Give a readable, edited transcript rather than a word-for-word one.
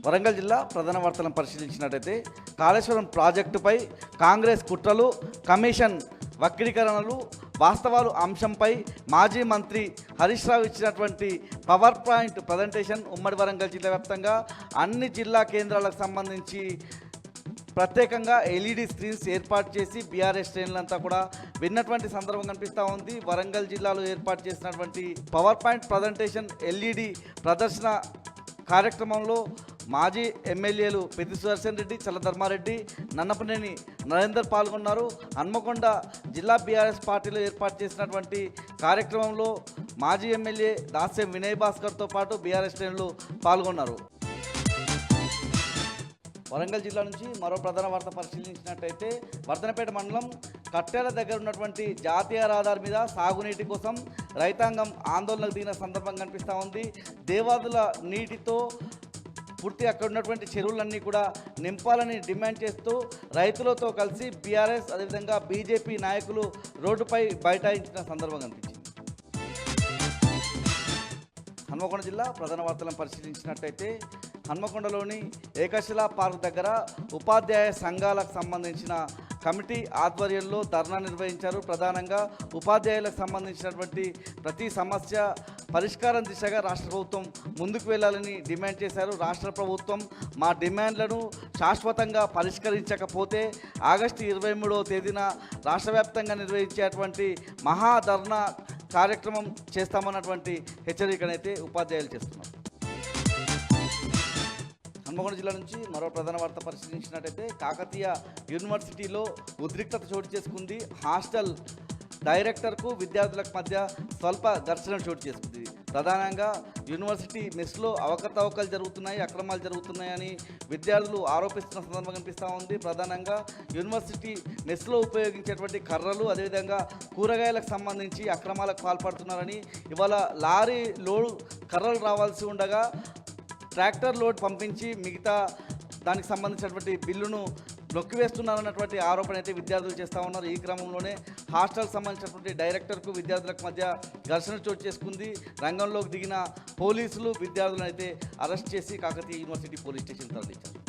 వరంగల్ జిల్లా ప్రధాన వార్తలను పరిశీలించినట్టయితే కాళేశ్వరం ప్రాజెక్టుపై కాంగ్రెస్ కుట్రలు, కమిషన్ వక్రీకరణలు, వాస్తవాలు అంశంపై మాజీ మంత్రి హరీష్ రావు ఇచ్చినటువంటి పవర్ పాయింట్ ప్రజెంటేషన్ ఉమ్మడి వరంగల్ జిల్లా వ్యాప్తంగా అన్ని జిల్లా కేంద్రాలకు సంబంధించి ప్రత్యేకంగా ఎల్ఈడి స్క్రీన్స్ ఏర్పాటు చేసి బీఆర్ఎస్ శ్రేణులంతా కూడా విన్నటువంటి సందర్భం కనిపిస్తూ ఉంది. వరంగల్ జిల్లాలో ఏర్పాటు చేసినటువంటి పవర్ పాయింట్ ప్రజెంటేషన్ ఎల్ఈడి ప్రదర్శన కార్యక్రమంలో మాజీ ఎమ్మెల్యేలు పెద్ది సుదర్శన్ రెడ్డి, చల్లధర్మారెడ్డి, నన్నపనేని నరేందర్ పాల్గొన్నారు. హన్మకొండ జిల్లా బీఆర్ఎస్ పార్టీలో ఏర్పాటు చేసినటువంటి కార్యక్రమంలో మాజీ ఎమ్మెల్యే దాస్యం వినయ్ భాస్కర్తో పాటు బీఆర్ఎస్ శ్రేణులు పాల్గొన్నారు. వరంగల్ జిల్లా నుంచి మరో ప్రధాన వార్త పరిశీలించినట్టయితే వర్ధనపేట మండలం కట్టెల దగ్గర ఉన్నటువంటి జాతీయ రహదారి మీద సాగునీటి కోసం రైతాంగం ఆందోళనకు దిగిన సందర్భం కనిపిస్తూ ఉంది. దేవాదుల నీటితో పూర్తి అక్కడ ఉన్నటువంటి చెరువులన్నీ కూడా నింపాలని డిమాండ్ చేస్తూ రైతులతో కలిసి బీఆర్ఎస్ అదేవిధంగా బీజేపీ నాయకులు రోడ్డుపై బైఠాయించిన సందర్భం కనిపించింది. హన్మకొండ జిల్లా ప్రధాన వార్తలను పరిశీలించినట్టయితే హన్మకొండలోని ఏకశిలా పార్క్ దగ్గర ఉపాధ్యాయ సంఘాలకు సంబంధించిన కమిటీ ఆధ్వర్యంలో ధర్నా నిర్వహించారు. ప్రధానంగా ఉపాధ్యాయులకు సంబంధించినటువంటి ప్రతి సమస్య పరిష్కారం దిశగా రాష్ట్ర ప్రభుత్వం ముందుకు వెళ్ళాలని డిమాండ్ చేశారు. రాష్ట్ర ప్రభుత్వం మా డిమాండ్లను శాశ్వతంగా పరిష్కరించకపోతే ఆగస్టు 23వ తేదీన రాష్ట్ర వ్యాప్తంగా నిర్వహించేటువంటి మహాధర్నా కార్యక్రమం చేస్తామన్నటువంటి హెచ్చరికనైతే ఉపాధ్యాయులు చేస్తున్నారు. హన్మకొండ జిల్లా నుంచి మరో ప్రధాన వార్త పరిశీలించినట్టయితే కాకతీయ యూనివర్సిటీలో ఉద్రిక్తత చోటు చేసుకుంది. హాస్టల్ డైరెక్టర్కు విద్యార్థులకు మధ్య స్వల్ప ఘర్షణ చోటు చేసుకుంది. ప్రధానంగా యూనివర్సిటీ మెస్లో అవకతవకలు జరుగుతున్నాయి, అక్రమాలు జరుగుతున్నాయని విద్యార్థులు ఆరోపిస్తున్న సందర్భం కనిపిస్తూ ఉంది. ప్రధానంగా యూనివర్సిటీ మెస్లో ఉపయోగించేటువంటి కర్రలు అదేవిధంగా కూరగాయలకు సంబంధించి అక్రమాలకు పాల్పడుతున్నారని, ఇవాళ లారీ లోడ్ కర్రలు రావాల్సి ఉండగా ట్రాక్టర్ లోడ్ పంపించి మిగతా దానికి సంబంధించినటువంటి బిల్లును నొక్కివేస్తున్నారన్నటువంటి ఆరోపణ అయితే విద్యార్థులు చేస్తూ ఉన్నారు. ఈ క్రమంలోనే హాస్టల్కి సంబంధించినటువంటి డైరెక్టర్కు విద్యార్థులకు మధ్య ఘర్షణ చోటు చేసుకుంది. రంగంలోకి దిగిన పోలీసులు విద్యార్థులను అయితే అరెస్ట్ చేసి కాకతీయ యూనివర్సిటీ పోలీస్ స్టేషన్ తరలించారు.